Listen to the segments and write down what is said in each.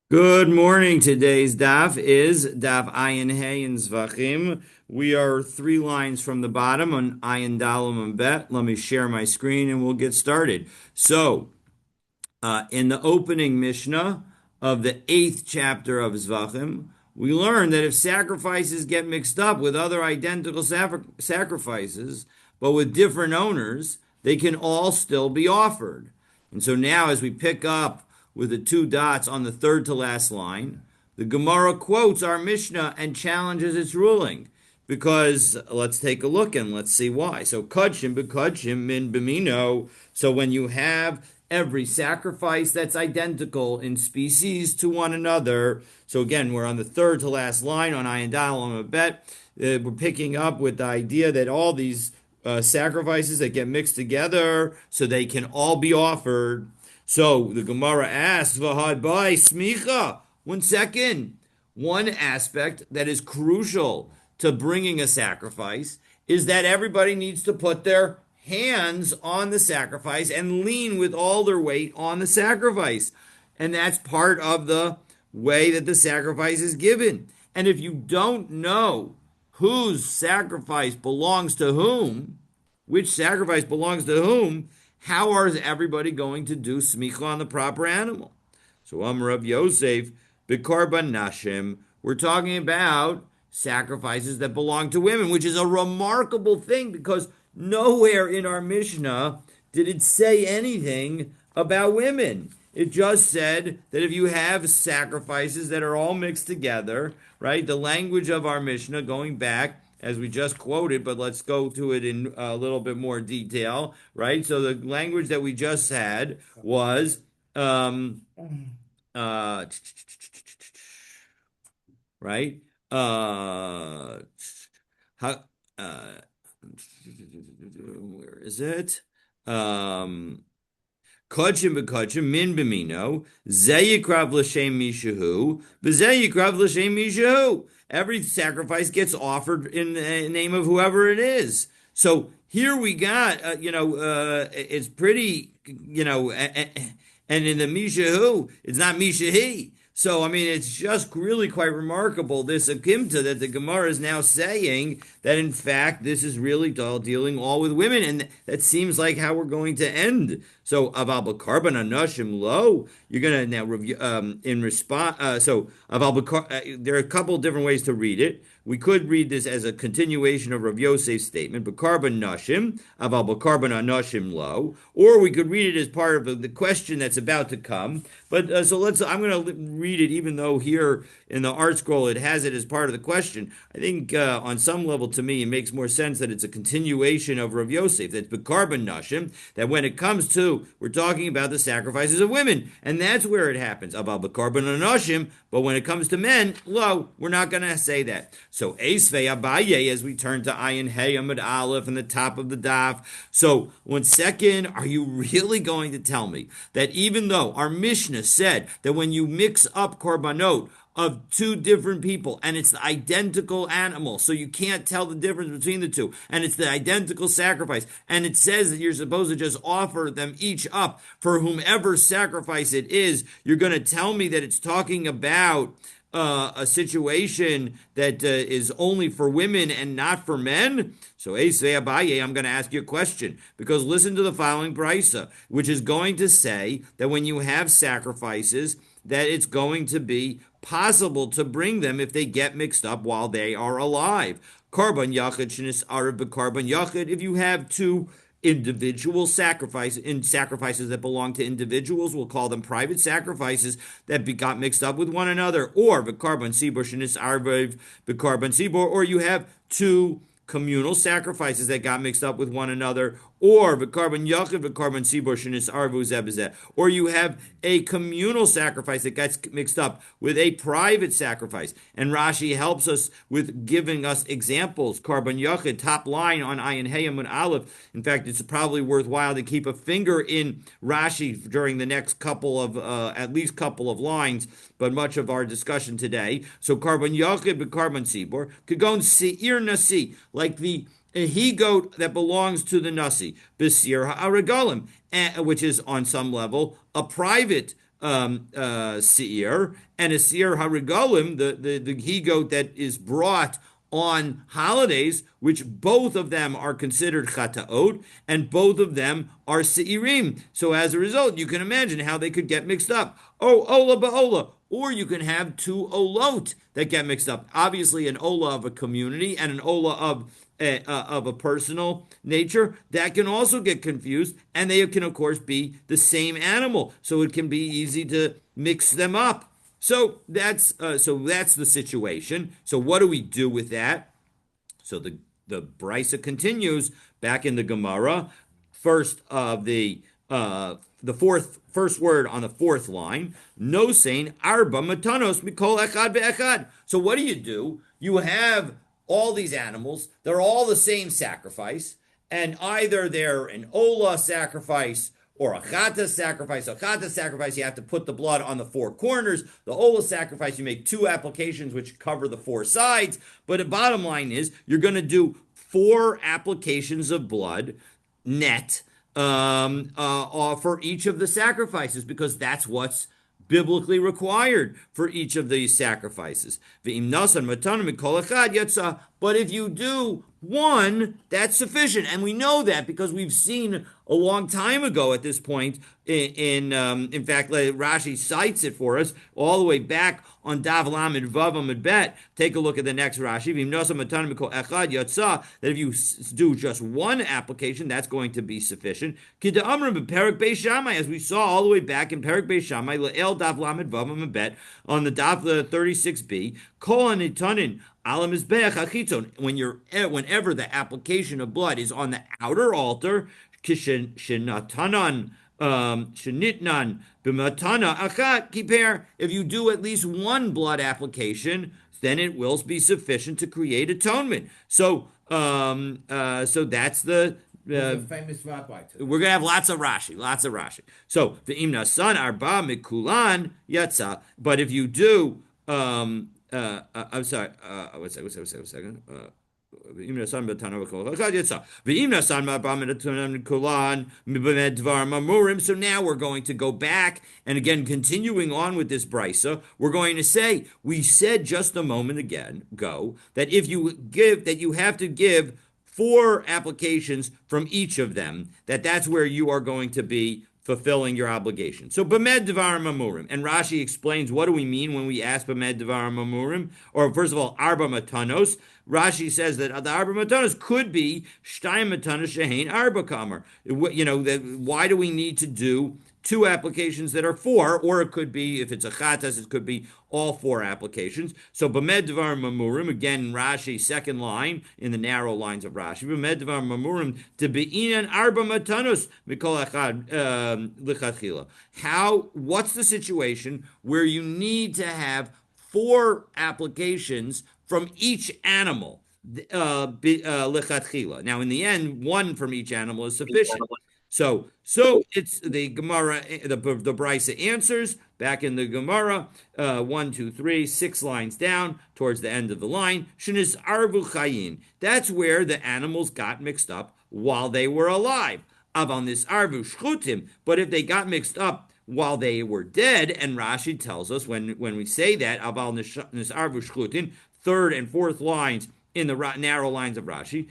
Good morning. Today's daf is daf Ayin Hey in Zevachim. We are three lines from the bottom on Ayin Dalam and Bet. Let me share my screen and we'll get started. In the opening Mishnah of the eighth chapter of Zevachim, we learn that if sacrifices get mixed up with other identical sacrifices, but with different owners, they can all still be offered. And so now, as we pick up with the two dots on the third to last line, the Gemara quotes our Mishnah and challenges its ruling. Because let's take a look and let's see why. So kudshim bekudshim min b'mino. So when you have every sacrifice that's identical in species to one another. So again, we're on the third to last line on Ayin Dal on a bet. We're picking up with the idea that all these sacrifices that get mixed together so they can all be offered. So the Gemara asks, "V'had by smicha." 1 second. One aspect that is crucial to bringing a sacrifice is that everybody needs to put their hands on the sacrifice and lean with all their weight on the sacrifice. And that's part of the way that the sacrifice is given. And if you don't know whose sacrifice belongs to whom, which sacrifice belongs to whom, how is everybody going to do smicha on the proper animal? So Amar Rav Yosef, B'korban Nashim, we're talking about sacrifices that belong to women, which is a remarkable thing because nowhere in our Mishnah did it say anything about women. It just said that if you have sacrifices that are all mixed together, right? The language of our Mishnah, going back, as we just quoted, but let's go to it in a little bit more detail, right? So the language that we just had was, right? How, where is it? Kodshim b'kodshim min b'mino zeyikrav l'shem mishahu v'zeyikrav l'shem mishahu. Every sacrifice gets offered in the name of whoever it is. So here we got, it's pretty, and in the mishahu, it's not mishahi. So, I mean, it's just really quite remarkable, this akimta that the Gemara is now saying that, in fact, this is really dealing all with women, and that seems like how we're going to end. So, aval b'karban anashim lo, you're going to now review, in response, there are a couple different ways to read it. We could read this as a continuation of Rav Yosef's statement, b'karban nashim, aval b'karban anashim lo, or we could read it as part of the question that's about to come. But I'm going to read it, even though here in the art scroll it has it as part of the question. I think on some level, to me, it makes more sense that it's a continuation of Rav Yosef. That's b'karban nashim. That when it comes to, we're talking about the sacrifices of women, and that's where it happens. About b'karban nashim. But when it comes to men, lo, we're not going to say that. So Eisvei Abaye, as we turn to Ayin Hey Amud Aleph in the top of the daf. So 1 second, are you really going to tell me that even though our Mishnah said that when you mix up korbanot of two different people and it's the identical animal, so you can't tell the difference between the two, and it's the identical sacrifice, and it says that you're supposed to just offer them each up for whomever sacrifice it is, you're going to tell me that it's talking about a situation that is only for women and not for men? So, Eisvei Abaye, I'm going to ask you a question, because listen to the following brisa, which is going to say that when you have sacrifices, that it's going to be possible to bring them if they get mixed up while they are alive. Karban yachid shenis arav b'karban yachid. If you have two individual sacrifices that belong to individuals, we'll call them private sacrifices that got mixed up with one another, or v'karban sibor shenis arav b'karban sibor, or you have two communal sacrifices that got mixed up with one another, or v'karban yachid v'karban sibor shenis arvu zebezeh, or you have a communal sacrifice that gets mixed up with a private sacrifice. And Rashi helps us with giving us examples. Karban yachid, top line on Ayin Hey Amud Aleph. In fact, it's probably worthwhile to keep a finger in Rashi during the next couple of, at least couple of lines, but much of our discussion today. So karban yachid v'karban sibor could go and seir nasi, like the a he-goat that belongs to the nasi, Bisir ha'aragalim, which is on some level a private seir, and a seir harigolim, the he goat that is brought on holidays, which both of them are considered chataot, and both of them are seirim. So as a result, you can imagine how they could get mixed up. Oh, ola ba'ola. Or you can have two olot that get mixed up. Obviously, an ola of a community and an ola of a personal nature that can also get confused, and they can, of course, be the same animal. So it can be easy to mix them up. So that's the situation. So what do we do with that? So the brisa continues back in the Gemara, first of the first word on the fourth line. No saying arba matanos mikol echad ve'echad. So what do? You have all these animals. They're all the same sacrifice, and either they're an ola sacrifice or a chata sacrifice. A chata sacrifice, you have to put the blood on the four corners. The ola sacrifice, you make two applications which cover the four sides. But the bottom line is, you're going to do four applications of blood net for each of the sacrifices, because that's what's biblically required for each of these sacrifices. But if you do one, that's sufficient, and we know that because we've seen a long time ago at this point. In fact, Rashi cites it for us all the way back on Dav Lamed Vav Amud Bet. Take a look at the next Rashi. That if you do just one application, that's going to be sufficient. As we saw all the way back in Perek Beis Shammai, Dav Lamed Vav Amud Bet on the Dav 36b, Kol Anitanin whenever the application of blood is on the outer altar, shenitnan b'matana achat kiper. If you do at least one blood application, then it will be sufficient to create atonement. So that's the. Famous rabbi. We're gonna have lots of Rashi. So the imna san arba mikulan yatsa. But if you do. I'm sorry. One second. So now we're going to go back, and again, continuing on with this brisa, we're going to say, we said just a moment ago that if you give, that you have to give four applications from each of them, that's where you are going to be fulfilling your obligation. So B'med Devarim Amurim. And Rashi explains, what do we mean when we ask B'med Devarim Amurim? Or first of all, Arba Matanos. Rashi says that the Arba Matanos could be Shtayim Matanos Shehein Arba Kamer. Why do we need to do two applications that are four? Or it could be, if it's a chatas, it could be all four applications. So B'med Devarim Amurim, again, Rashi, second line in the narrow lines of Rashi. B'med Devarim Amurim to be'inan arba matanos mikol echad lichatchila. What's the situation where you need to have four applications from each animal lichatchila? Now, in the end, one from each animal is sufficient. So it's the Gemara, the Brisa answers back in the Gemara, 1, 2, 3, 6 lines down towards the end of the line. Sheniz arvu chayin. That's where the animals got mixed up while they were alive. Aval nis arvu shchutim. But if they got mixed up while they were dead, and Rashi tells us when we say that Aval nis arvu shchutim, third and fourth lines in the narrow lines of Rashi,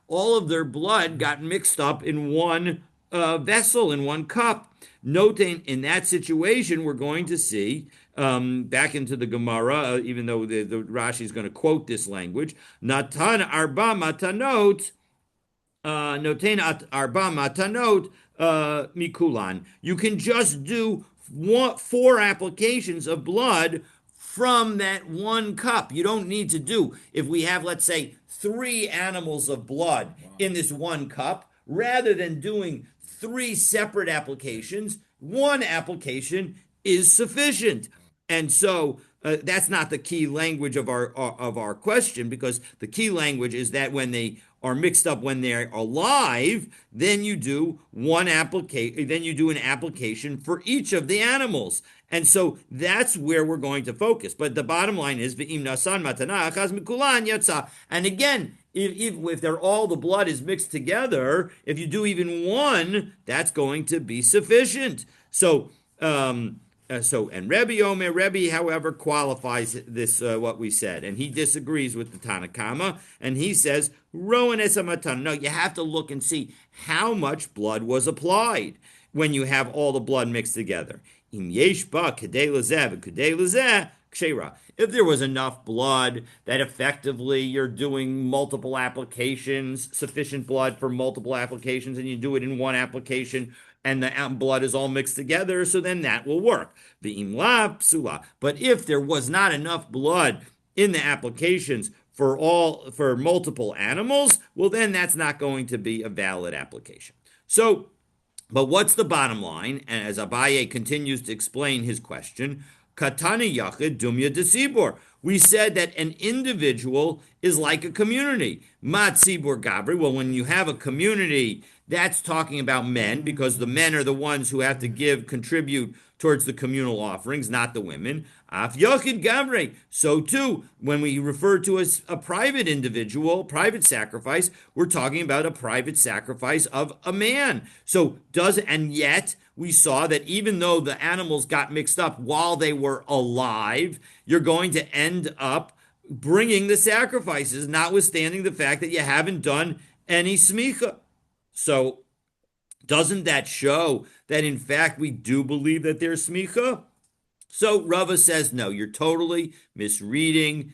all of their blood got mixed up in one vessel, in one cup. Noting in that situation, we're going to see back into the Gemara, even though the Rashi is going to quote this language, Natan arba matanot, noten arba matanot mikulan. You can just do four applications of blood from that one cup. You don't need to do, if we have, let's say, 3 animals of blood in this one cup, rather than doing 3 separate applications, one application is sufficient. And so that's not the key language of our question, because the key language is that when they are mixed up when they're alive, then you do an application for each of the animals. And so that's where we're going to focus. But the bottom line is, and again, if they're all the blood is mixed together, if you do even one, that's going to be sufficient. And Rebbe, however, qualifies this what we said, and he disagrees with the Tanakama, and he says Rowan esamatan. No, you have to look and see how much blood was applied when you have all the blood mixed together. Im yesh ba kedei lezeh v'kedei lezeh kshera. If there was enough blood that effectively you're doing multiple applications, sufficient blood for multiple applications, and you do it in one application, and the blood is all mixed together, so then that will work. The imla psula. But if there was not enough blood in the applications for multiple animals, well, then that's not going to be a valid application. So, but what's the bottom line? And as Abaye continues to explain his question, Katani Yachid Dumya Desibor. We said that an individual is like a community. Matzibor Gabri. Well, when you have a community, that's talking about men, because the men are the ones who have to contribute towards the communal offerings, not the women. Af Yochid Gavre. So too, when we refer to a private individual, private sacrifice, we're talking about a private sacrifice of a man. And yet we saw that even though the animals got mixed up while they were alive, you're going to end up bringing the sacrifices, notwithstanding the fact that you haven't done any smicha. So doesn't that show that in fact we do believe that there's smicha? So Rava says, no, you're totally misreading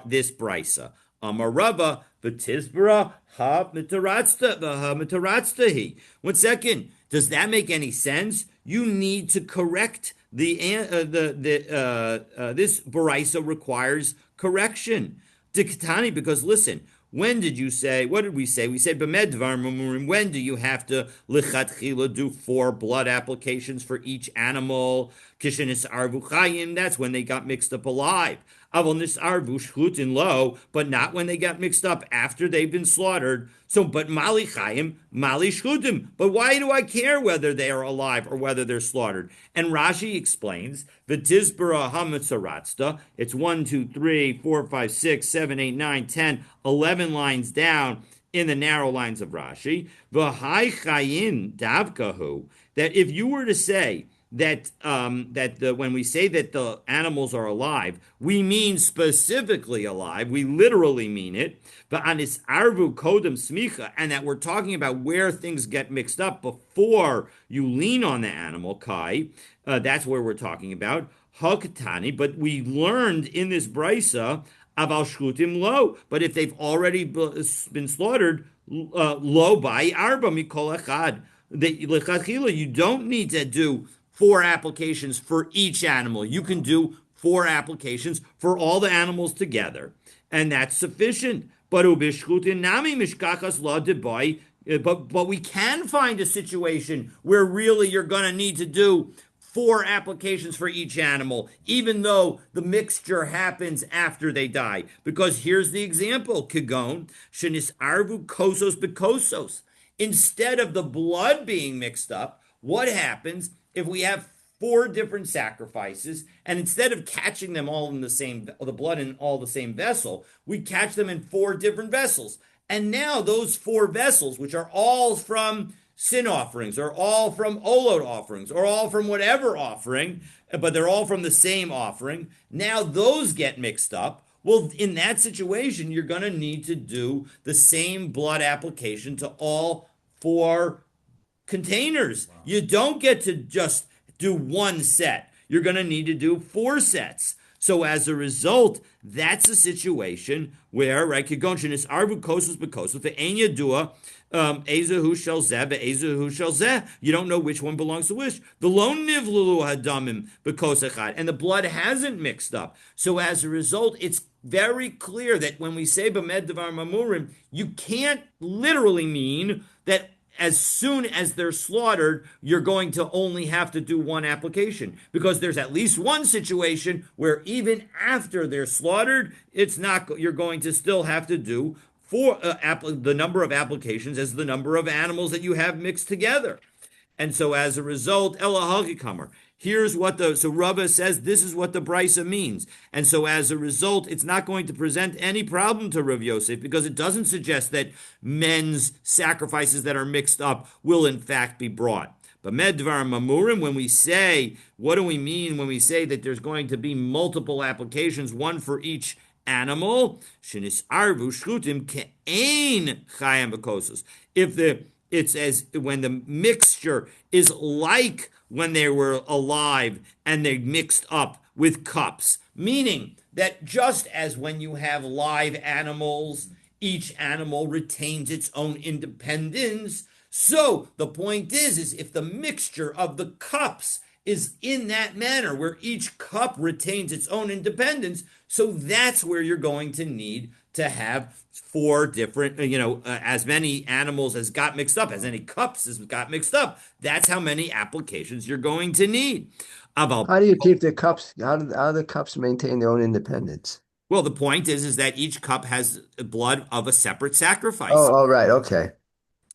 this brisa. Amar Rava, v'tizbara ha mitaratztahi. 1 second, does that make any sense? You need to correct this brisa requires correction. Diktani, because listen, when did you say, what did we say? We said, when do you have to lichatchila do 4 blood applications for each animal? Kishenis arvu chayim, that's when they got mixed up alive. Avol nisarvu shchutin lo, but not when they got mixed up after they've been slaughtered. So, but mali chayim, mali shchutim. But why do I care whether they are alive or whether they're slaughtered? And Rashi explains, v'tizbara hamitzaratzta, it's 1, 2, 3, 4, 5, 6, 7, 8, 9, 10, 11 lines down in the narrow lines of Rashi. V'hai chayin davkahu, that if you were to say, when we say that the animals are alive, we mean specifically alive. We literally mean it. But anis arvu kodem smicha, and that we're talking about where things get mixed up before you lean on the animal kai. That's where we're talking about hakatani. But we learned in this brisa aval shchutim lo. But if they've already been slaughtered, lo by arba mikol echad. You don't need to do 4 applications for each animal. You can do 4 applications for all the animals together, and that's sufficient. But we can find a situation where really you're going to need to do 4 applications for each animal, even though the mixture happens after they die. Because here's the example, Kigon, shenis arvu kosos bekosos. Instead of the blood being mixed up, what happens if we have 4 different sacrifices, and instead of catching them all in the blood in all the same vessel, we catch them in 4 different vessels. And now those 4 vessels, which are all from sin offerings, or all from olot offerings, or all from whatever offering, but they're all from the same offering, now those get mixed up. Well, in that situation, you're going to need to do the same blood application to all 4 containers. Wow. You don't get to just do 1 set. You're going to need to do 4 sets. So as a result, that's a situation where, right, Kigonshin is arbu kosos bekosos, the ein yadua, ezahu shel zeh, ezahu shel zeh. You don't know which one belongs to which. The lo nivlulu hadamim bekos echad, and the blood hasn't mixed up. So as a result, it's very clear that when we say b'med devar mamurim, you can't literally mean that as soon as they're slaughtered, you're going to only have to do 1 application, because there's at least one situation where even after they're slaughtered, you're going to still have to do the number of applications as the number of animals that you have mixed together. And so as a result, Ela Hagikamer, Here's what so Rava says this is what the brisa means. And so as a result, it's not going to present any problem to Rav Yosef because it doesn't suggest that men's sacrifices that are mixed up will in fact be brought. But medvar mamurim, when we say, what do we mean when we say that there's going to be multiple applications, one for each animal? Shinis arvu shchutim ke'ein chayam b'kosos. If it's as when the mixture is like when they were alive and they mixed up with cups, meaning that just as when you have live animals, each animal retains its own independence. So the point is if the mixture of the cups is in that manner where each cup retains its own independence, so that's where you're going to need to have four different, as many animals as got mixed up, as many cups as got mixed up. That's how many applications you're going to need. How do you keep the cups? How do the cups maintain their own independence? Well, the point is that each cup has blood of a separate sacrifice. Oh, right. Okay.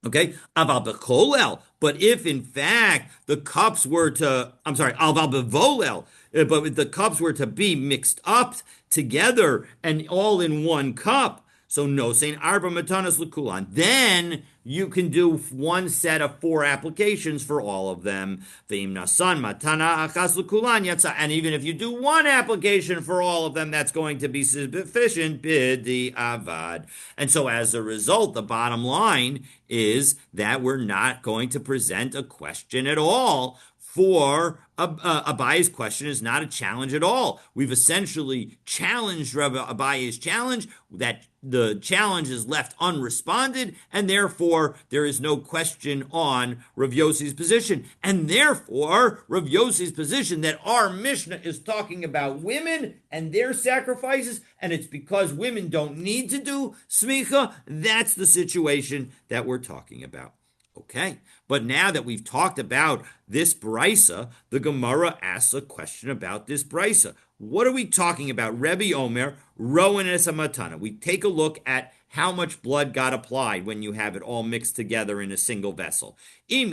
Okay, aval becholel. But if in fact the cups were to, I'm sorry, aval bevolel, but if the cups were to be mixed up together and all in one cup, so no saying arba matanas lekulan, then you can do one set of four applications for all of them. Ve'im nasan matana achas lekulan yatsa, and even if you do one application for all of them, that's going to be sufficient bidi avad. And so as a result, the bottom line is that we're not going to present a question at all. For Abaye's question is not a challenge at all. We've essentially challenged Rabbi Abaye's challenge, that the challenge is left unresponded, and therefore there is no question on Rav Yossi's position. And therefore, Rav Yossi's position that our Mishnah is talking about women and their sacrifices, and it's because women don't need to do smicha, that's the situation that we're talking about. Okay, but now that we've talked about this brisa, the Gemara asks a question about this brisa. What are we talking about? Rebbe Omer, Rowan Esamatana. We take a look at how much blood got applied when you have it all mixed together in a single vessel. If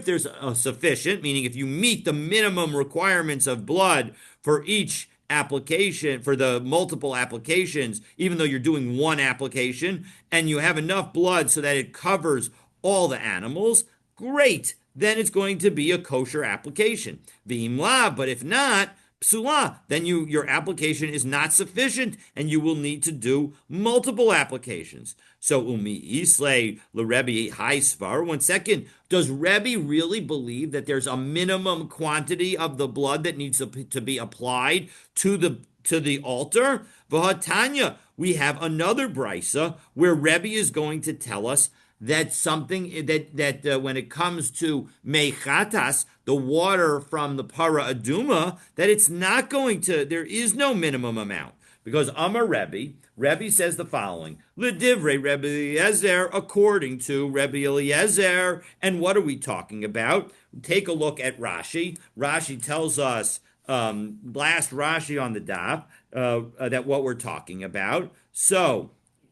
there's a sufficient, meaning if you meet the minimum requirements of blood for each application, for the multiple applications, even though you're doing one application, and you have enough blood so that it covers all the animals, great. Then it's going to be a kosher application. V'im lav, but if not, psula, then your application is not sufficient, and you will need to do multiple applications. So umi islay l'Rebbe haisvar. 1 second. Does Rebbe really believe that there's a minimum quantity of the blood that needs to be applied to the altar? V'hatanya, we have another brisa where Rebbe is going to tell us that something that when it comes to mechatas, the water from the para aduma, that it's not going to, there is no minimum amount. Because Amar Rebbe says the following: L'divrei Rebbe Eliezer, according to Rebbe Eliezer. And what are we talking about? Take a look at Rashi. Rashi tells us, blast Rashi on the daf, that what we're talking about. So,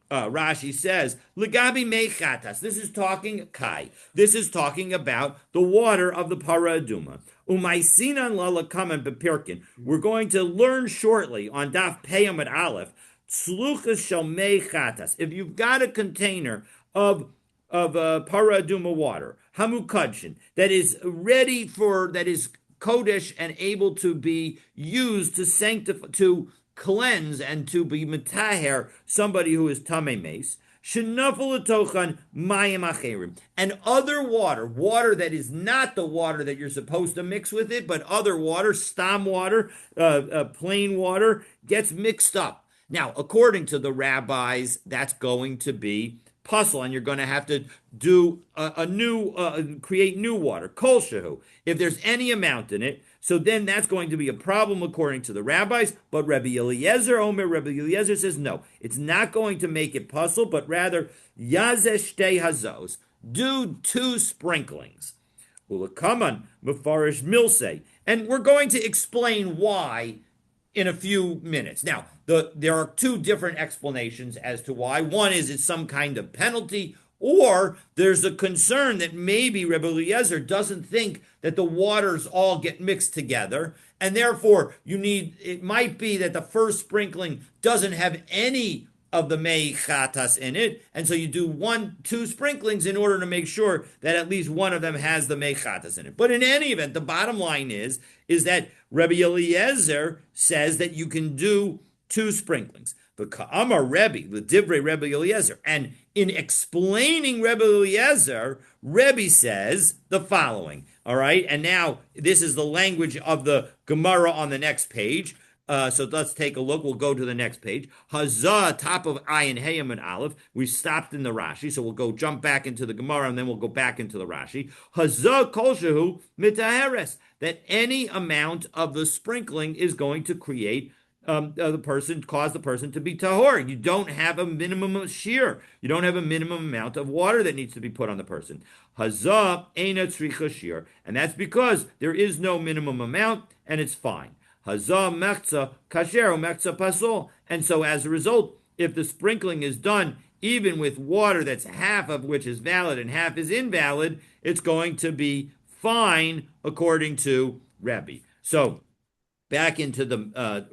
Rashi says, Legabi mechatas. This is talking kai. This is talking about the water of the para aduma. Umaisinan lalakaman bepirkin. We're going to learn shortly on daf peyam at aleph. Tzluchas shel mechatas. If you've got a container of para aduma water, hamukadshin, that is ready for, that is kodesh and able to be used to sanctify, to cleanse and to be metaher somebody who is tamei meis, shenafel atochan mayim acherim, and other water that is not the water that you're supposed to mix with it, but other water, stam water, plain water, gets mixed up. Now, according to the rabbis, that's going to be puzzle, and you're going to have to do create new water, kol shehu, if there's any amount in it. So then that's going to be a problem according to the rabbis. But Rebbe Eliezer says no, it's not going to make it puzzle, but rather yazeh shtei hazos, do 2 sprinklings. Ulakaman mefarish milsei, and we're going to explain why in a few minutes. Now, there are 2 different explanations as to why. One is it's some kind of penalty, Or there's a concern that maybe Rebbe Eliezer doesn't think that the waters all get mixed together, and therefore it might be that the first sprinkling doesn't have any of the mei chatas in it, and so you do two sprinklings in order to make sure that at least one of them has the mei chatas in it. But in any event, the bottom line is that Rebbe Eliezer says that you can do two sprinklings. But Ka'amar Rebbe, the Divrei Rebbe Eliezer, and in explaining Rebbe Eliezer, Rebbe says the following. All right, and now this is the language of the Gemara on the next page. So let's take a look. We'll go to the next page. Hazah, top of Ayin Hayam and Aleph. We stopped in the Rashi, so we'll jump back into the Gemara, and then we'll go back into the Rashi. Hazah kol shehu mitaheres, that any amount of the sprinkling is going to create cause the person to be tahor. You don't have a minimum of shear. You don't have a minimum amount of water that needs to be put on the person. Hazah eina tzricha shear, and that's because there is no minimum amount, and it's fine. Hazah mechza kasher mechza pasol, and so as a result, if the sprinkling is done even with water that's half of which is valid and half is invalid, it's going to be fine according to Rebbe. So back into the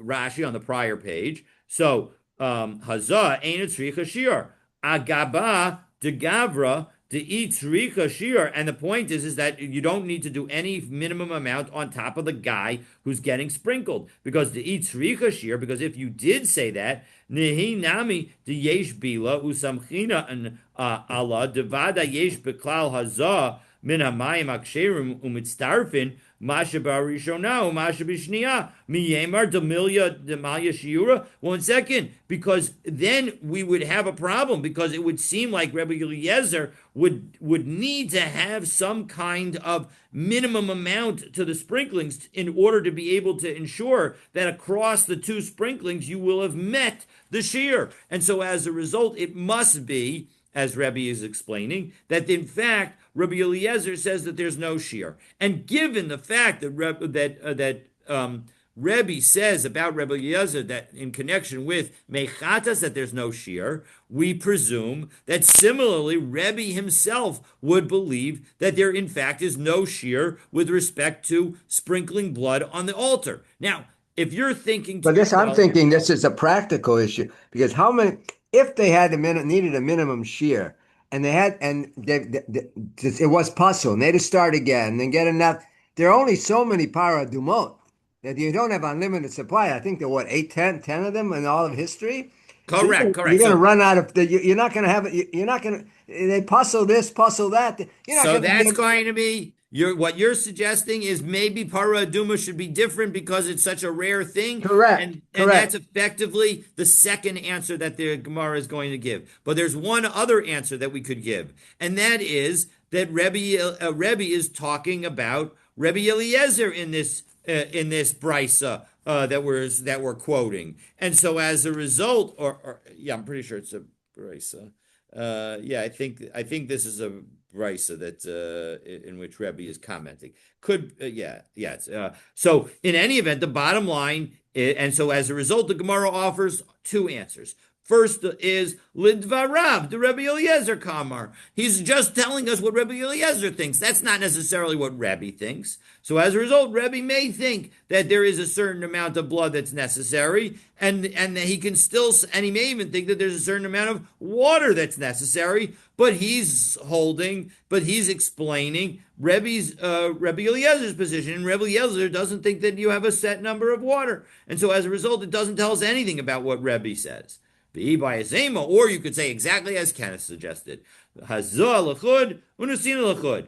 Rashi on the prior page. So Hazah ain't tzricha shiur agaba de gavra de tzricha shiur, and the point is that you don't need to do any minimum amount on top of the guy who's getting sprinkled, because the tzricha shiur. Because if you did say that nehi nami de yesh bila usamchina and Allah devada yesh beklal Hazah min hamayim aksherim umitztarfin masha barishona masha b'shniya miyemar demilya shiura. 1 second, because then we would have a problem, because it would seem like Rebbe Eliezer would need to have some kind of minimum amount to the sprinklings in order to be able to ensure that across the two sprinklings you will have met the shear. And so as a result, it must be, as Rebbe is explaining, that in fact Rebbe Eliezer says that there's no shear. And given the fact that Rebbe says about Rebbe Eliezer that in connection with mechatas that there's no shear, we presume that similarly Rebbe himself would believe that there in fact is no shear with respect to sprinkling blood on the altar. Now, if you're thinking, but I'm thinking this is a practical issue, because how many, if they had needed a minimum shear, and it was possible, and they had to start again and get enough. There are only so many paradumot that you don't have unlimited supply. I think there were 8, 10 of them in all of history. Correct. You're going to run out of you're not going to have it. You're not going to. They puzzle this, puzzle that. So that's going to be. What you're suggesting is maybe para aduma should be different because it's such a rare thing. Correct. And that's effectively the second answer that the Gemara is going to give. But there's one other answer that we could give, and that is that Rebbe is talking about Rebbe Eliezer in this brisa that we're quoting. And so as a result, I'm pretty sure it's a brisa. I think this is a brisa that in which Rebbe is commenting. So in any event, the bottom line, and so as a result, the Gemara offers two answers. First is Lidvarav, the Rebbe Eliezer Kamar. He's just telling us what Rebbe Eliezer thinks. That's not necessarily what Rebbe thinks. So as a result, Rebbe may think that there is a certain amount of blood that's necessary, and he can still, and he may even think that there's a certain amount of water that's necessary. But he's explaining Rebbe Eliezer's position, and Rebbe Eliezer doesn't think that you have a set number of water, and so as a result, it doesn't tell us anything about what Rebbe says. Or you could say exactly as Kenneth suggested. Hazah lechud, unasina lechud.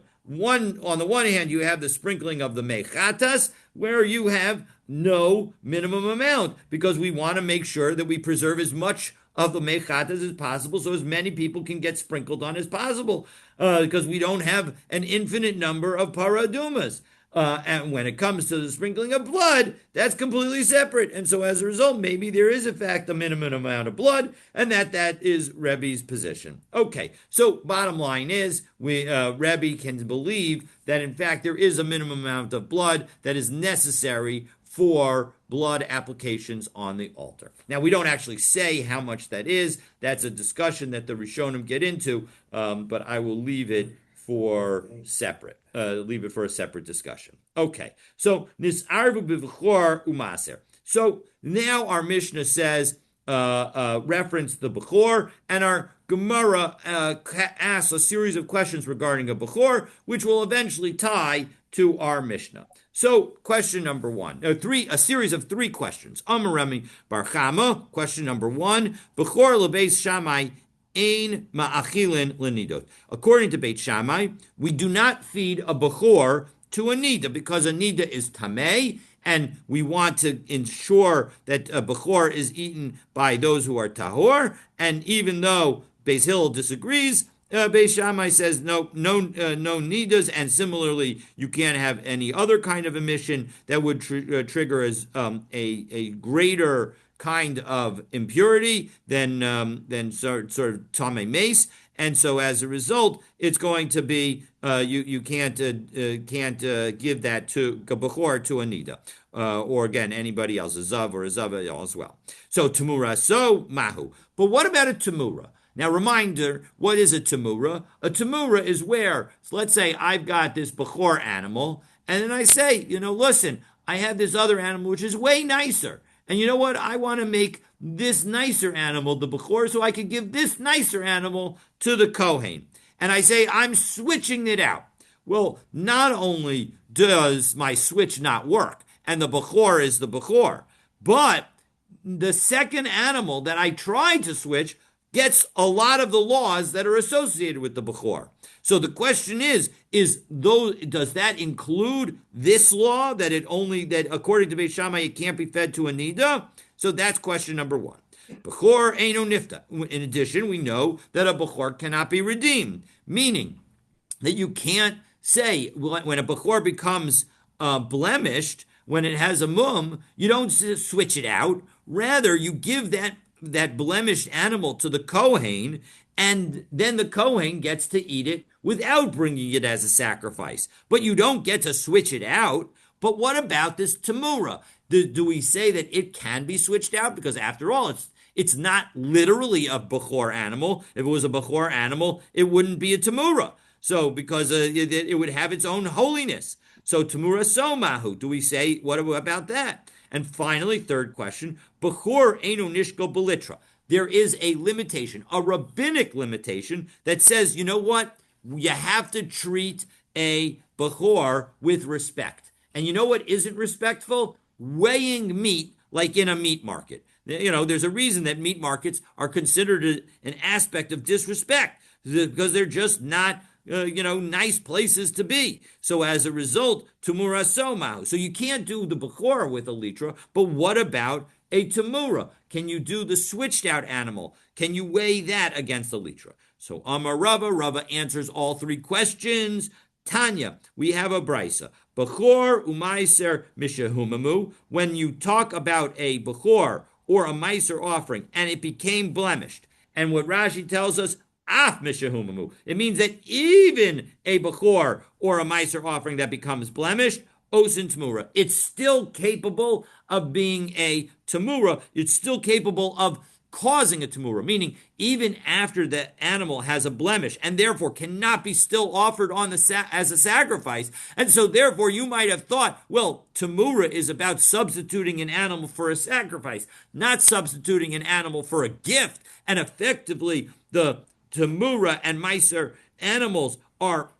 On the one hand, you have the sprinkling of the mechatas, where you have no minimum amount, because we want to make sure that we preserve as much of the mechatas as possible, so as many people can get sprinkled on as possible, because we don't have an infinite number of paradumas. And when it comes to the sprinkling of blood, that's completely separate. And so as a result, maybe there is in fact a minimum amount of blood, and that is Rebbe's position. Okay, so bottom line is, Rebbe can believe that in fact there is a minimum amount of blood that is necessary for blood applications on the altar. Now, we don't actually say how much that is. That's a discussion that the Rishonim get into, but I will leave it for a separate discussion. Okay, so nisarvu b'v'chor umaser. So now our Mishnah says, reference the Bechor, and our Gemara asks a series of questions regarding a Bechor, which will eventually tie to our Mishnah. So, question number one, a series of three questions. Amaremi Bar Chama, question number one, Bechor lebeis Shammai ein ma'achilin lenidot. According to Beit Shammai, we do not feed a Bechor to a nida because a nida is tamei, and we want to ensure that a Bechor is eaten by those who are tahor. And even though Beis Hillel disagrees, Beis Shammai says no nidas, and similarly, you can't have any other kind of emission that would trigger as a greater kind of impurity than sort of tamei mace. And so, as a result, it's going to be you can't give that to a Bechor to a nida, or again anybody else, a zav or a zav as well. So tamura so mahu. But what about a tamura? Now, reminder, what is a tamura? A tamura is where, so let's say I've got this Bechor animal, and then I say, listen, I have this other animal which is way nicer. And you know what? I want to make this nicer animal the Bechor so I could give this nicer animal to the Kohen. And I say, I'm switching it out. Well, not only does my switch not work, and the Bechor is the Bechor, but the second animal that I tried to switch gets a lot of the laws that are associated with the Bechor. So the question is does that include this law that according to Beit Shammai it can't be fed to a nida? So that's question number one. Bechor eino nifta. In addition, we know that a Bechor cannot be redeemed, meaning that you can't say when a Bechor becomes blemished, when it has a mum, you don't switch it out. Rather, you give that blemished animal to the Kohen, and then the Kohen gets to eat it without bringing it as a sacrifice. But you don't get to switch it out. But what about this tamura? Do we say that it can be switched out? Because after all, it's not literally a Bechor animal. If it was a Bechor animal, it wouldn't be a tamura. So because it would have its own holiness. So tamura somahu. Do we say, what about that? And finally, third question, Bechor eino nishko belitra. There is a limitation, a rabbinic limitation that says, you know what? You have to treat a Bechor with respect. And you know what isn't respectful? Weighing meat like in a meat market. There's a reason that meat markets are considered an aspect of disrespect because they're just not nice places to be. So as a result, tamura somau. So you can't do the Bechor with a litra, but what about a tamura? Can you do the switched out animal? Can you weigh that against the litra? So Amar Rava answers all three questions. Tanya, we have a brisa. Bechor umaiser mishahumamu. When you talk about a Bechor or a meiser offering and it became blemished, and what Rashi tells us, af mishahumamu. It means that even a Bechor or a meiser offering that becomes blemished, osin tamura, it's still capable of being a tamura. It's still capable of causing a tamura, meaning even after the animal has a blemish and therefore cannot be still offered on as a sacrifice. And so therefore you might have thought, well, tamura is about substituting an animal for a sacrifice, not substituting an animal for a gift. And effectively the tamura and meiser animals are,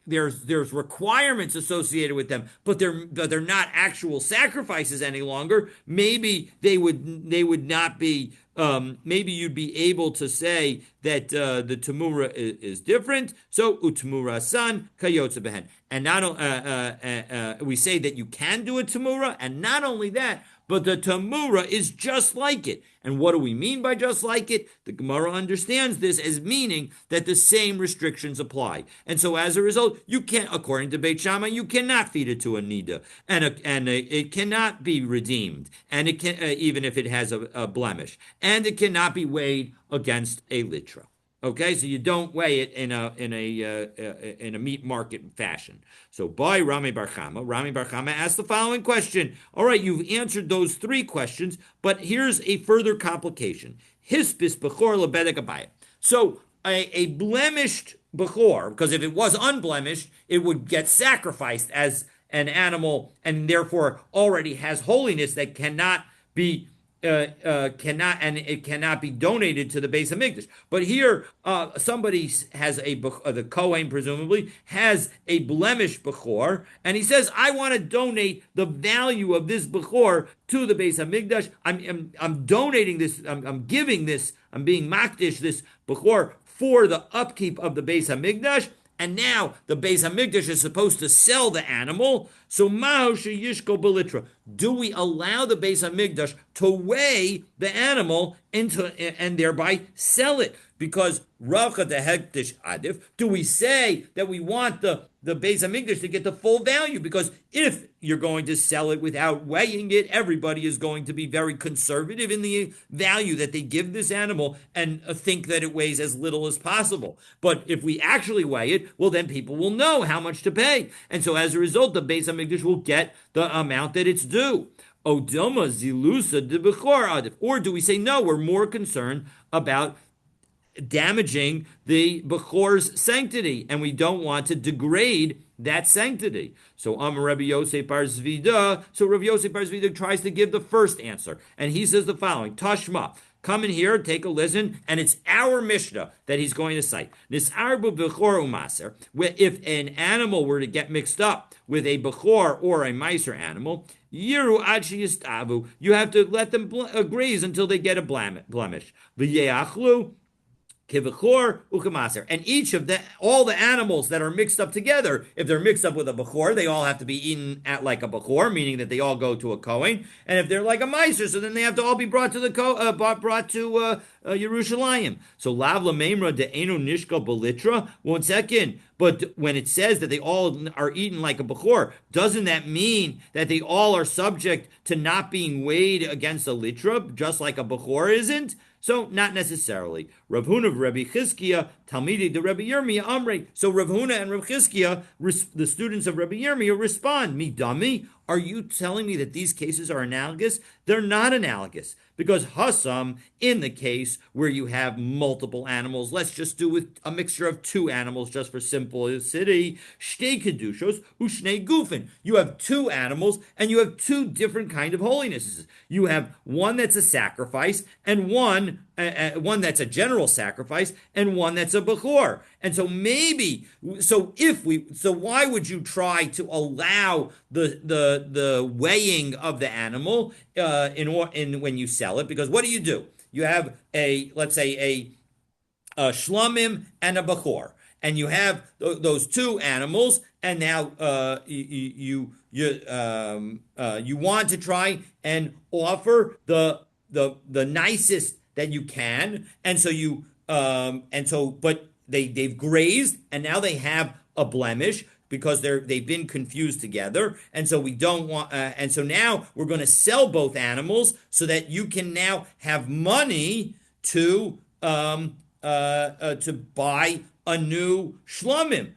there's requirements associated with them, but they're not actual sacrifices any longer. Maybe they would not be. Maybe you'd be able to say that the tamura is different. So utamura san kayotza behen, and not we say that you can do a tamura, and not only that, but the tamura is just like it. And what do we mean by just like it? The Gemara understands this as meaning that the same restrictions apply. And so as a result, you can't, according to Beit Shammai, you cannot feed it to a nida, and it cannot be redeemed, and it can even if it has a blemish, and it cannot be weighed against a litra. Okay, so you don't weigh it in a meat market fashion. So by Rami Bar Chama asked the following question. All right, you've answered those three questions, but here's a further complication. Hispis bechor lebedek abayit. So a blemished bechor, because if it was unblemished, it would get sacrificed as an animal and therefore already has holiness that be cannot and it cannot be donated to the Beis Hamikdash. But here, somebody has the Kohen presumably has a blemished bechor, and he says, "I want to donate the value of this bechor to the Beis Hamikdash. I'm donating this. I'm giving this. I'm being makdish this bechor for the upkeep of the Beis Hamikdash." And now the Beis Hamikdash is supposed to sell the animal. So Maho Yishko Belitra. Do we allow the Beis Hamikdash to weigh the animal and thereby sell it? Because Racha the Hektish Adif, do we say that we want the Beis Hamikdash to get the full value? Because if you're going to sell it without weighing it, everybody is going to be very conservative in the value that they give this animal and think that it weighs as little as possible. But if we actually weigh it, well, then people will know how much to pay. And so as a result, the Beis Hamikdash will get the amount that it's due. Odoma zilusa de bechor adif. Or do we say, no, we're more concerned about damaging the Bechor's sanctity, and we don't want to degrade that sanctity. So Rabbi Yosef Bar Zvida, Rabbi Yosef Bar Zvida tries to give the first answer, and he says the following, Tashma, come in here, take a listen, and it's our Mishnah that he's going to cite. Nisarbu Bechor umaser, where if an animal were to get mixed up with a Bechor or a Meiser animal, Yiru Achi Yistavu, you have to let them graze until they get a blemish. V'yeachlu, Kivachor ukamaser. And each of all the animals that are mixed up together, if they're mixed up with a bechor, they all have to be eaten at like a bechor, meaning that they all go to a kohen. And if they're like a meiser, so then they have to all be brought to Yerushalayim. So lav lamemra de enu nishka belitra. 1 second. But when it says that they all are eaten like a bechor, doesn't that mean that they all are subject to not being weighed against a litra, just like a bechor isn't? So not necessarily. Rav Huna of Rabbi Chizkiah, Talmidi de Rabbi Yirmiyah Amrei. So Rav Huna and Rav Chizkiah, the students of Rabbi Yirmiyah, respond, "Me dummy, are you telling me that these cases are analogous? They're not analogous. Because Hassam, in the case where you have multiple animals, let's just do with a mixture of two animals just for simplicity, Shtei Kedushos, Ushnei Gufin. You have two animals and you have two different kind of holinesses. You have one that's a sacrifice and one that's a general sacrifice and one that's a bechor. And so why would you try to allow the weighing of the animal in when you sell it? Because what do? You have let's say a shlamim and a bechor, and you have those two animals, and now you want to try and offer the nicest that you can, and so but they've grazed, and now they have a blemish because they've been confused together, and so we don't want. And so now we're going to sell both animals so that you can now have money to buy a new shlamim.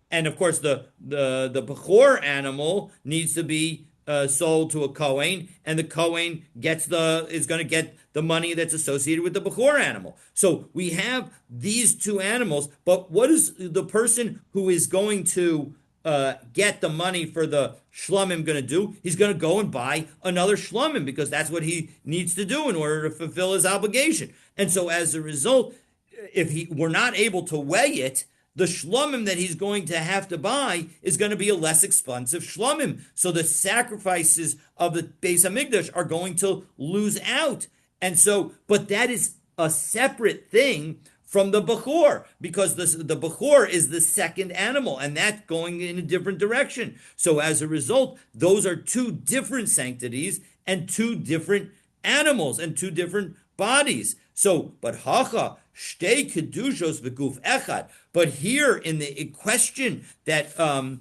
And of course the bechor animal needs to be sold to a kohen, and the kohen is going to get the money that's associated with the bechor animal. So we have these two animals, but what is the person who is going to get the money for the shlamim going to do? He's going to go and buy another shlamim because that's what he needs to do in order to fulfill his obligation. And so as a result, if we're not able to weigh it, the shlamim that he's going to have to buy is going to be a less expensive shlamim. So the sacrifices of the Beis Hamikdash are going to lose out. And so, but that is a separate thing from the bechor, because the bechor is the second animal, and that's going in a different direction. So as a result, those are two different sanctities and two different animals and two different bodies. So, but hacha, shtei kedushos v'guf echad. But here in the question that Rami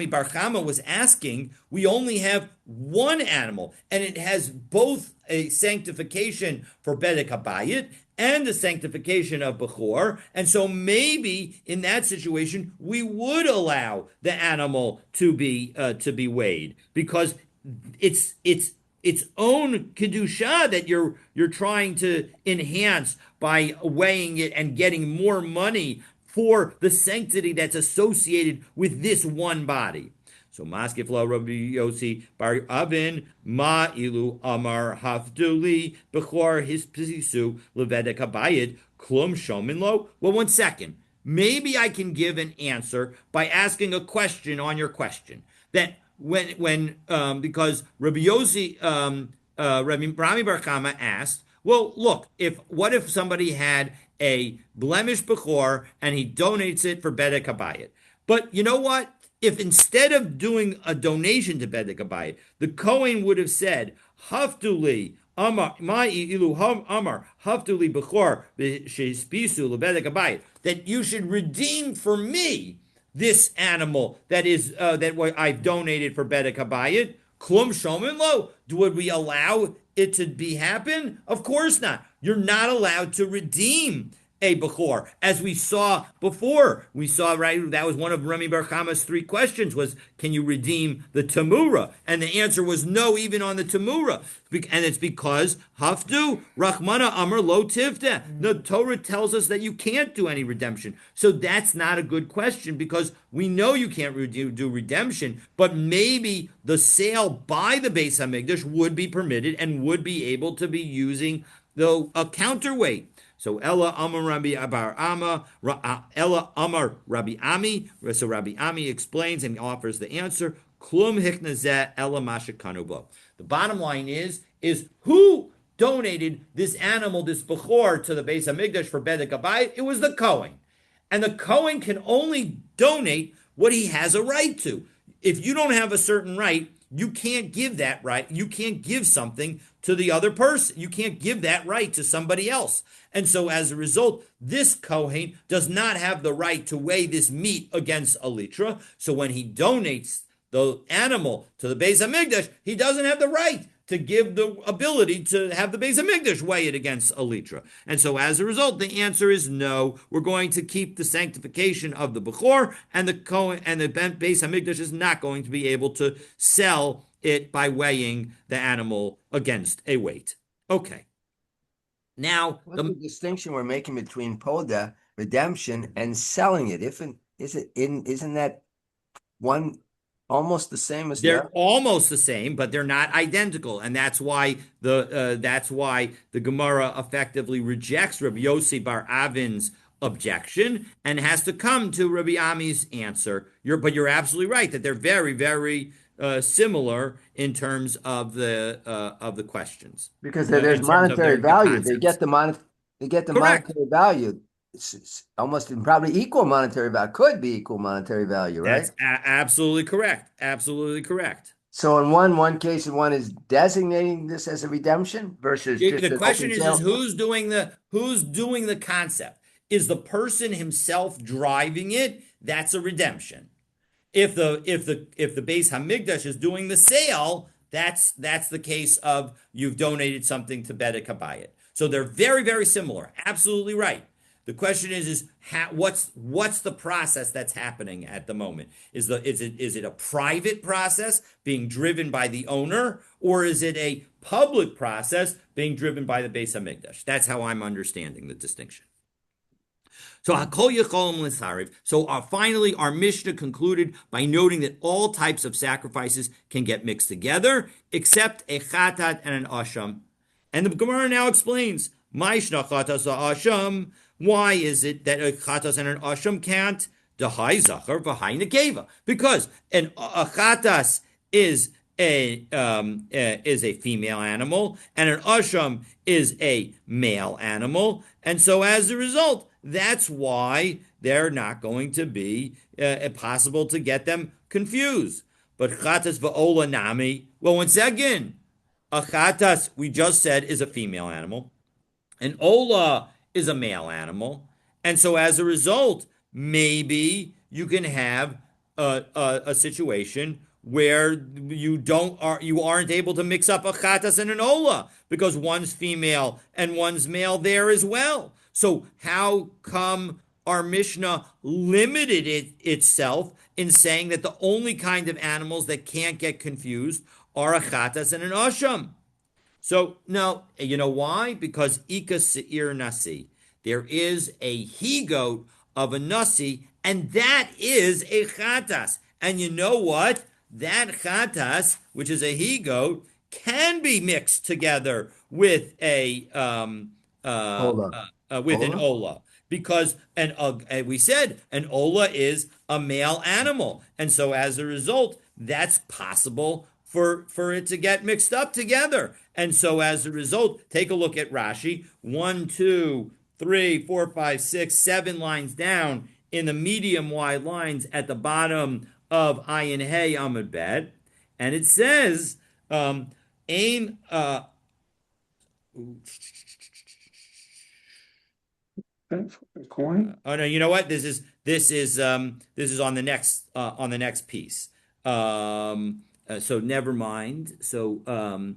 Bar Chama was asking, we only have one animal, and it has both a sanctification for Bedek Habayit and the sanctification of Bechor. And so maybe in that situation, we would allow the animal to be weighed because it's its own kedusha that you're trying to enhance by weighing it and getting more money for the sanctity that's associated with this one body. So Maskif la Rabbi Yossi Bar Avin Ma Ilu Amar Hafduli Bechor His Pisu Levedek Habayit Klum Shomin Lo. Well, 1 second. Maybe I can give an answer by asking a question on your question. That when because Rabbi Yossi Rabbi Rami Bar Chama asked, well, look, if what if somebody had a blemish bechor and he donates it for bedek habayit? But you know what? If instead of doing a donation to bedek habayit, the Kohen would have said, "Haftuli Amar my ilu Amar Haftuli bechor shehispisu lebedek habayit," that you should redeem for me this animal that is that I've donated for bedek habayit. Klum shomin lo. Would we allow it to be happen? Of course not. You're not allowed to redeem a Bechor. As we saw before, we saw, right, that was one of Rami Bar Chama's 3 questions was, can you redeem the Tamura? And the answer was no, even on the Tamura. And it's because, Hafdu, Rachmana Amar Lo Tivta. The Torah tells us that you can't do any redemption. So that's not a good question because we know you can't do redemption, but maybe the sale by the Beis HaMikdash would be permitted and would be able to be using a counterweight. So Ella Amar Rabbi Abar Ama, Ella Amar Rabbi Ami. So Rabbi Ami explains and offers the answer. Klum hiknazeh Ella Mashakanubo. The bottom line is who donated this animal, this bechor, to the Beis Hamikdash for bedek habayit? It was the Kohen, and the Kohen can only donate what he has a right to. If you don't have a certain right, you can't give that right. You can't give something to the other person. You can't give that right to somebody else. And so as a result, this Kohen does not have the right to weigh this meat against a litra. So when he donates the animal to the Beis Hamikdash, he doesn't have the right to give the ability to have the Beis Hamikdash weigh it against a litra. And so as a result, the answer is no. We're going to keep the sanctification of the Bechor, and the Kohen and the Beis Hamikdash is not going to be able to sell it by weighing the animal against a weight. Okay. Now, what's the distinction we're making between poda, redemption, and selling it? Isn't that one almost the same as they're almost the same, but they're not identical, and that's why the Gemara effectively rejects Rabbi Yossi Bar Avin's objection and has to come to Rabbi Ami's answer. But you're absolutely right that they're very, very similar in terms of the questions because there's monetary value. They get the monetary value. It's almost probably equal monetary value. Could be equal monetary value, right? That's absolutely correct. Absolutely correct. So in one case, one is designating this as a redemption versus the question is who's doing the concept? Is the person himself driving it? That's a redemption. If the Beis Hamikdash is doing the sale, that's the case of you've donated something to bedek habayit. So they're very, very similar. Absolutely right. The question is what's the process that's happening at the moment? Is it a private process being driven by the owner, or is it a public process being driven by the Beis Hamikdash? That's how I'm understanding the distinction. So Hakol Yecholim L'Sariv. So finally, our Mishnah concluded by noting that all types of sacrifices can get mixed together, except a chatat and an asham. And the Gemara now explains, Ma'ishna chatas asham. Why is it that a chatas and an asham can't? Dahai zachar v'hai nekeva. Because a chatas is a female animal, and an asham is a male animal, and so as a result, that's why they're not going to be possible to get them confused. But chatas va'ola nami. Well, once again, a chatas we just said is a female animal, an ola is a male animal, and so as a result, maybe you can have a situation where you aren't able to mix up a chatas and an ola because one's female and one's male there as well. So how come our Mishnah limited itself in saying that the only kind of animals that can't get confused are a chatas and an asham? So no, you know why? Because Ika Seir Nasi. There is a he goat of a Nasi, and that is a Chatas. And you know what? That Chatas, which is a he goat, can be mixed together with a Hold on. with an Ola. Because we said an Ola is a male animal. And so as a result, that's possible for it to get mixed up together. And so as a result, take a look at Rashi. 1, 2, 3, 4, 5, 6, 7 lines down in the medium wide lines at the bottom of Ayin Hey Amud Bet. And it says, Ain Coin? Oh no, you know what? This is on the next piece. So never mind. So now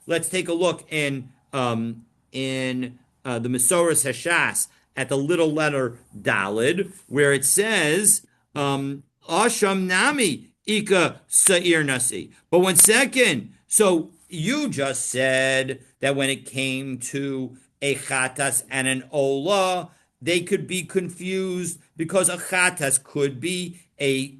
let's take a look in the Masoras Hashas at the little letter Dalid, where it says Asham Nami Ika Sa'ir Nasi. But 1 second. So you just said that when it came to a chatas and an ola, they could be confused because a chatas could be a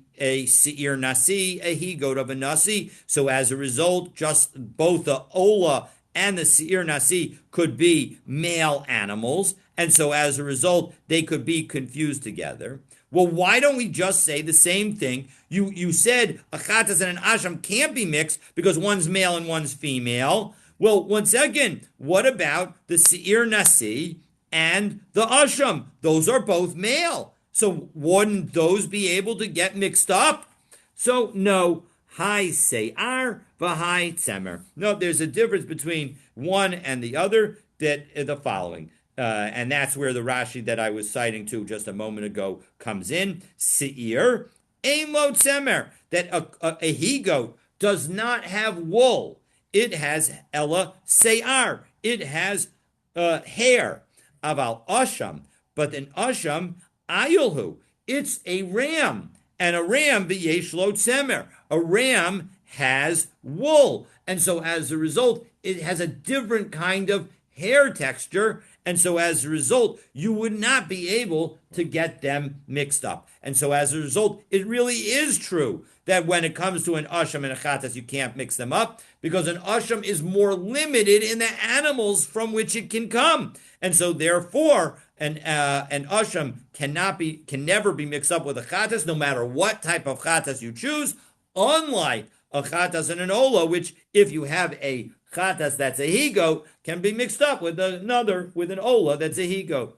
seir nasi, a he goat of a nasi. So as a result, just both the ola and the seir nasi could be male animals, and so as a result, they could be confused together. Well, why don't we just say the same thing? You said a chatas and an asham can't be mixed because one's male and one's female. Well, 1 second, what about the seir nasi and the asham? Those are both male. So wouldn't those be able to get mixed up? So no, hi se'ar v'hai tzemer. No, there's a difference between one and the other, that the following. And that's where the Rashi that I was citing to just a moment ago comes in. Se'ir, ein lo tzemer, that a he goat does not have wool. It has ella se'ar. It has hair. Aval asham. But an asham, ayulhu. It's a ram. And a ram, v'yesh lo tzemer. A ram has wool. And so as a result, it has a different kind of hair texture. And so as a result, you would not be able to get them mixed up. And so as a result, it really is true that when it comes to an asham and a chatas, you can't mix them up because an asham is more limited in the animals from which it can come. And so therefore, an asham can never be mixed up with a chatas, no matter what type of chatas you choose, unlike a chatas and an ola, which if you have a chatas that's a he goat can be mixed up with an ola that's a he goat.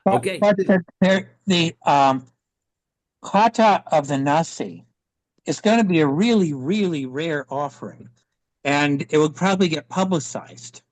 Okay. But the kata of the nasi is going to be a really, really rare offering, and it would probably get publicized.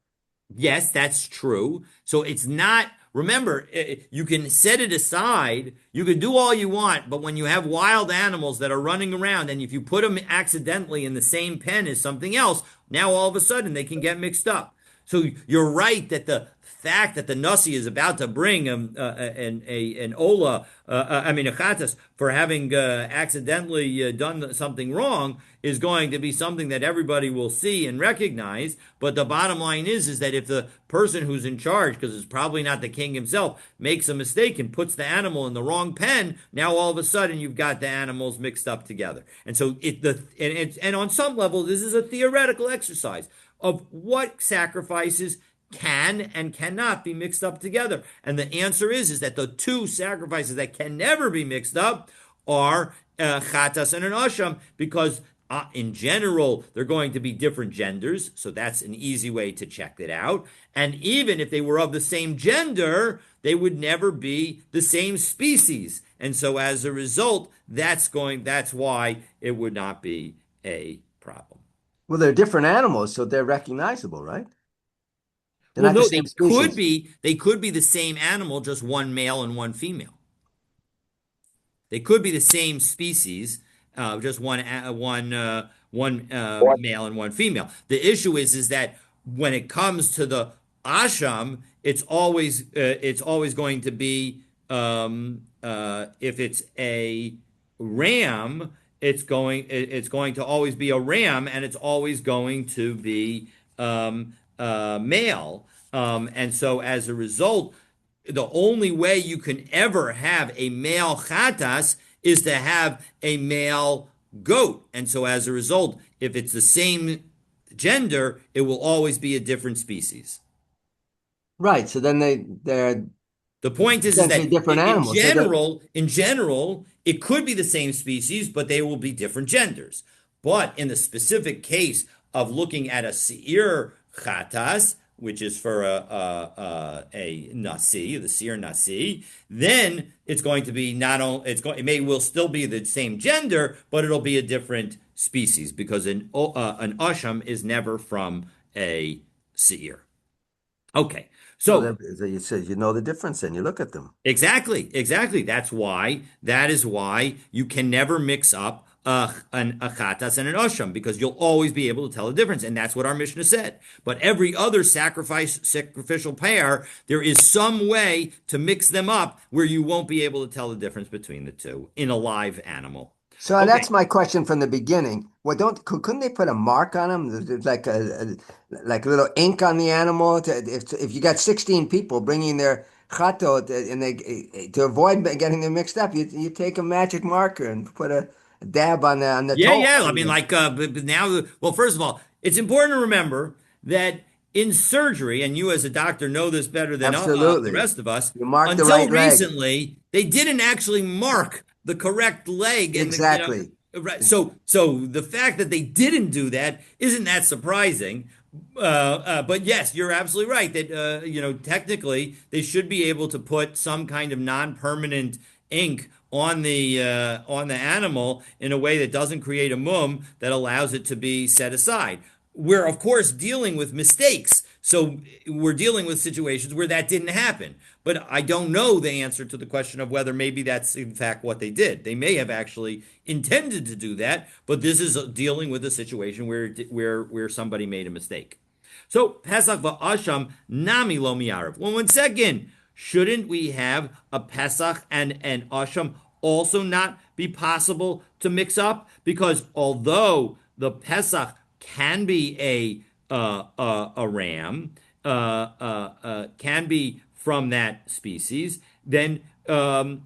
Yes, that's true. So it's not, remember, you can set it aside, you can do all you want, but when you have wild animals that are running around and if you put them accidentally in the same pen as something else, now all of a sudden they can get mixed up. So you're right that the fact that the nasi is about to bring an ola, a chatas, for having accidentally done something wrong is going to be something that everybody will see and recognize. But the bottom line is that if the person who's in charge, because it's probably not the king himself, makes a mistake and puts the animal in the wrong pen, now all of a sudden you've got the animals mixed up together. And so and on some level, this is a theoretical exercise of what sacrifices can and cannot be mixed up together. And the answer is that the two sacrifices that can never be mixed up are chatas and an asham, because in general, they're going to be different genders. So that's an easy way to check it out. And even if they were of the same gender, they would never be the same species. And so as a result, that's why it would not be a problem. Well, they're different animals, so they're recognizable, right? They're Well, not the no, same species. they could be the same animal, just one male and one female. They could be the same species, just one male and one female. The issue is that when it comes to the asham, it's always going to be if it's a ram, it's going to always be a ram, and it's always going to be male. And so as a result, the only way you can ever have a male chatas is to have a male goat. And so as a result, if it's the same gender, it will always be a different species. Right. So then they're The point is essentially that different in animals. general, it could be the same species, but they will be different genders. But in the specific case of looking at a seir chatas, which is for a nasi, the seir nasi, then it's going to be not only will still be the same gender, but it'll be a different species because an asham is never from a seir. Okay, so. You said you know the difference and you look at them. Exactly, exactly. That is why you can never mix up a chatas and an osham because you'll always be able to tell the difference, and that's what our Mishnah said. But every other sacrificial pair, there is some way to mix them up where you won't be able to tell the difference between the two in a live animal. So Okay. that's my question from the beginning. Well, couldn't they put a mark on them? There's like like a little ink on the animal. If you got 16 people bringing their chato and they to avoid getting them mixed up, you take a magic marker and put a dab on the Yeah, toe. yeah. I mean, like, but now, well, first of all, it's important to remember that in surgery, and you as a doctor know this better than the Absolutely. rest of us, You mark the until right leg. recently, they didn't actually mark the correct leg. And Exactly. right. So the fact that they didn't do that isn't that surprising. But yes, you're absolutely right that technically they should be able to put some kind of non-permanent ink on the animal in a way that doesn't create a mum that allows it to be set aside. We're of course dealing with mistakes, so we're dealing with situations where that didn't happen. But I don't know the answer to the question of whether maybe that's in fact what they did. They may have actually intended to do that, but this is dealing with a situation where somebody made a mistake. So Pesach va'asham nami lo mi'arav. Well, one second, shouldn't we have a Pesach and an asham also not be possible to mix up? Because although the Pesach can be a ram, can be from that species, then an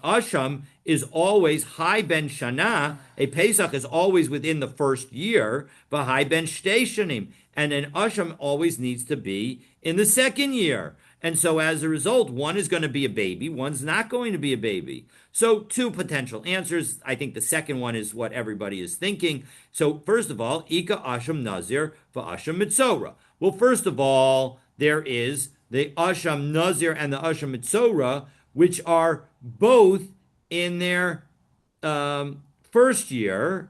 asham is always high ben shana. A Pesach is always within the first year, but high ben shtei shanim, and an asham always needs to be in the second year. And so as a result, one is going to be a baby, one's not going to be a baby. So two potential answers. I think the second one is what everybody is thinking. So first of all, Ika Asham Nazir Asham Mitzora. Well, first of all, there is the Asham Nazir and the Asham Mitzora, which are both in their first year.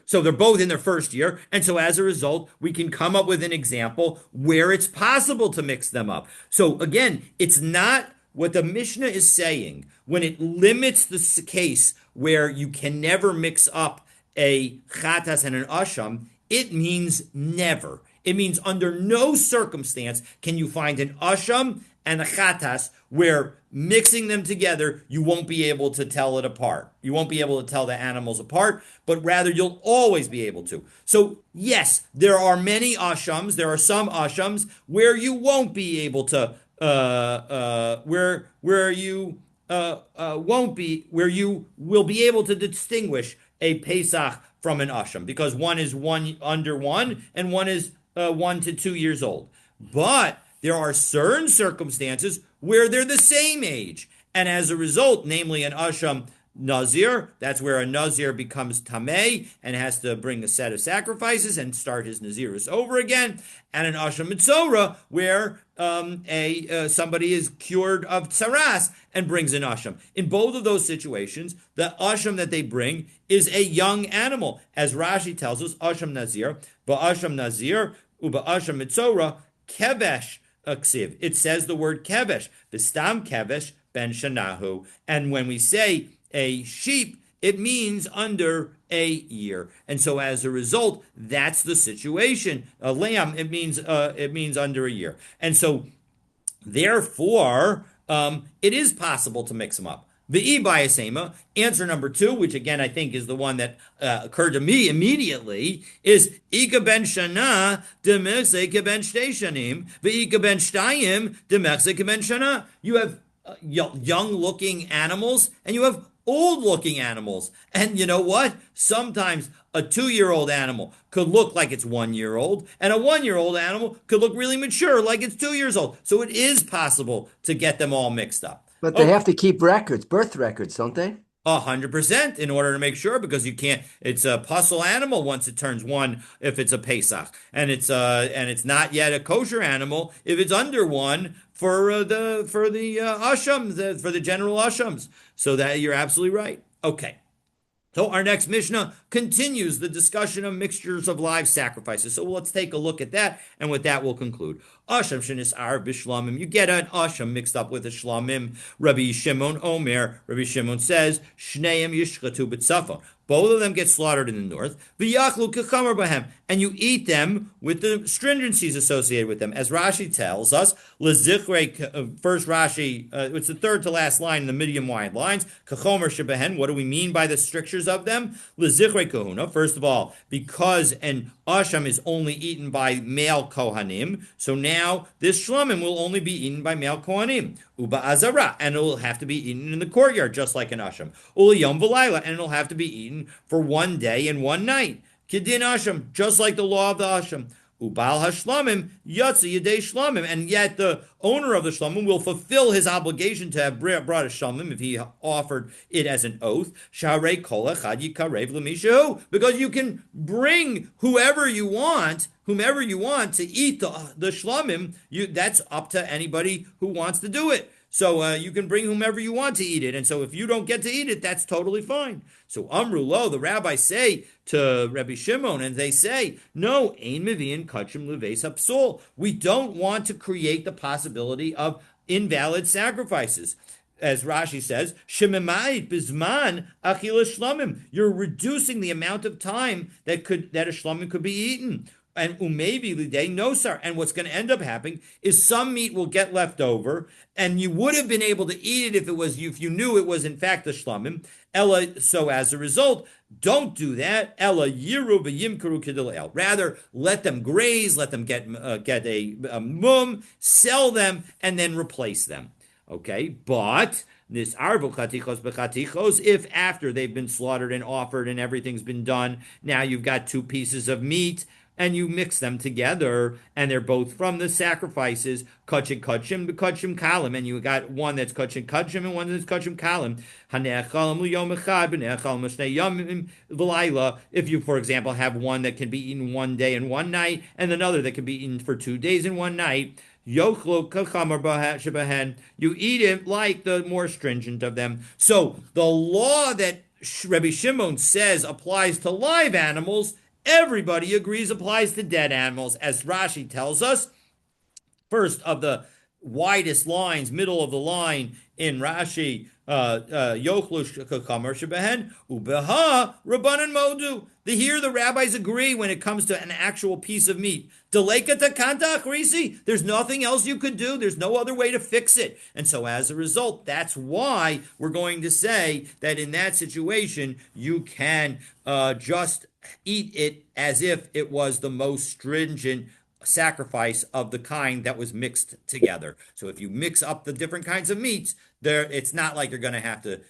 So they're both in their first year, and so as a result, we can come up with an example where it's possible to mix them up. So again, it's not what the Mishnah is saying when it limits the case where you can never mix up a chatas and an asham. It means never. It means under no circumstance can you find an asham and a chatas where mixing them together, you won't be able to tell it apart. You won't be able to tell the animals apart, but rather you'll always be able to. So yes, there are many ashams. There are some ashams where you won't be able to, where you where you will be able to distinguish a Pesach from an asham because one is one under one and one is 1 to 2 years old. But there are certain circumstances where they're the same age. And as a result, namely an asham Nazir, that's where a Nazir becomes Tameh and has to bring a set of sacrifices and start his Nazirus over again. And an Asham Mitzorah, where somebody is cured of Tsaras and brings an Asham. In both of those situations, the Asham that they bring is a young animal. As Rashi tells us, Asham Nazir, Ba'asham Nazir, Uba Asham Mitzorah, Kevesh Aksiv. It says the word Kevesh, Vistam Kevesh Ben Shanahu. And when we say a sheep, it means under a year. And so as a result, that's the situation. A lamb, it means under a year. And so therefore, it is possible to mix them up. The Ibayasema, answer number 2, which again I think is the one that occurred to me immediately, is Ika ben Shana demechse ben shteishanim, ve'ika ben shtayim demechse ben shana. You have young-looking animals, and you have old-looking animals. And you know what? Sometimes a 2-year-old animal could look like it's 1-year-old, and a 1-year-old animal could look really mature, like it's 2 years old. So it is possible to get them all mixed up. But they have to keep records, birth records, don't they? 100% in order to make sure, because you can't. It's a puzzle animal once it turns 1 if it's a Pesach, and it's not yet a kosher animal if it's under 1 for the asham, for the general ashams. So that you're absolutely right. Okay. So our next Mishnah continues the discussion of mixtures of live sacrifices. So let's take a look at that, and with that we'll conclude. Asham shenisar b'shlamim. You get an asham mixed up with a shlamim. Rabbi Shimon Omer. Rabbi Shimon says shneim yishchatu b'tzafon. Both of them get slaughtered in the north. V'yachlu kechamar bahem, and you eat them with the stringencies associated with them, as Rashi tells us. Lezichrei, first Rashi, it's the third to last line in the medium wide lines. Kechomer shebehen. What do we mean by the strictures of them? Lezichrei kahuna. First of all, because an asham is only eaten by male kohanim, so now this shlamim will only be eaten by male kohanim. Uba azara, and it will have to be eaten in the courtyard, just like an asham. Ula yom v'layla, and it will have to be eaten for 1 day and 1 night. Kidin asham, just like the law of the asham. Ubal hashlamim yatsa yedei shlamim, and yet the owner of the shlamim will fulfill his obligation to have brought a shlamim if he offered it as an oath. Sharei kol echad yikarev l'mishahu, because you can bring whomever you want to eat the shlamim. That's up to anybody who wants to do it. So you can bring whomever you want to eat it. And so if you don't get to eat it, that's totally fine. So Amru Lo, the rabbis say to Rabbi Shimon, and they say, no, ein mevi'in kachim leveis hapsul. We don't want to create the possibility of invalid sacrifices. As Rashi says, shememait bizman achil shlamim. You're reducing the amount of time that a shlamim could be eaten. And umevi lidei nosar. And what's going to end up happening is some meat will get left over, and you would have been able to eat it if you knew it was in fact the shlamim. Ella, so as a result, don't do that. Ella yiru v'yimkaru k'dilel. Rather, let them graze, let them get a mum, sell them, and then replace them. Okay, but this arvu chatichos b'chatichos, if after they've been slaughtered and offered and everything's been done, now you've got 2 pieces of meat, and you mix them together, and they're both from the sacrifices, kachim kachim b'kachim kalim, and you got one that's kachim kachim and one that's kachim kalim. Hanechalim liyom echad, b'nechalim l'shnei yomim v'layla. If you, for example, have one that can be eaten 1 day and 1 night, and another that can be eaten for 2 days and 1 night, yochlo kachamar shebahen, you eat it like the more stringent of them. So the law that Rabbi Shimon says applies to live animals, everybody agrees applies to dead animals, as Rashi tells us. First of the widest lines, middle of the line in Rashi, Yochlu Kakamar Shebehen, Ubeha Rabbanan Modu. Here the rabbis agree when it comes to an actual piece of meat. Deleka takanta achrisi. There's nothing else you could do. There's no other way to fix it. And so as a result, that's why we're going to say that in that situation, you can just eat it as if it was the most stringent sacrifice of the kind that was mixed together. So if you mix up the different kinds of meats, It's not like you're going to have to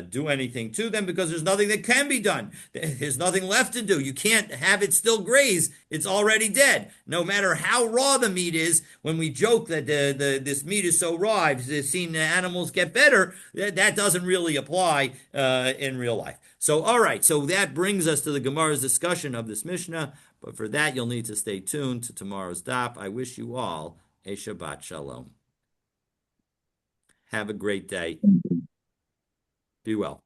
do anything to them because there's nothing that can be done. There's nothing left to do. You can't have it still graze. It's already dead. No matter how raw the meat is, when we joke that this meat is so raw, I've seen animals get better, that doesn't really apply in real life. So, all right. So that brings us to the Gemara's discussion of this Mishnah. But for that, you'll need to stay tuned to tomorrow's daf. I wish you all a Shabbat Shalom. Have a great day. Be well.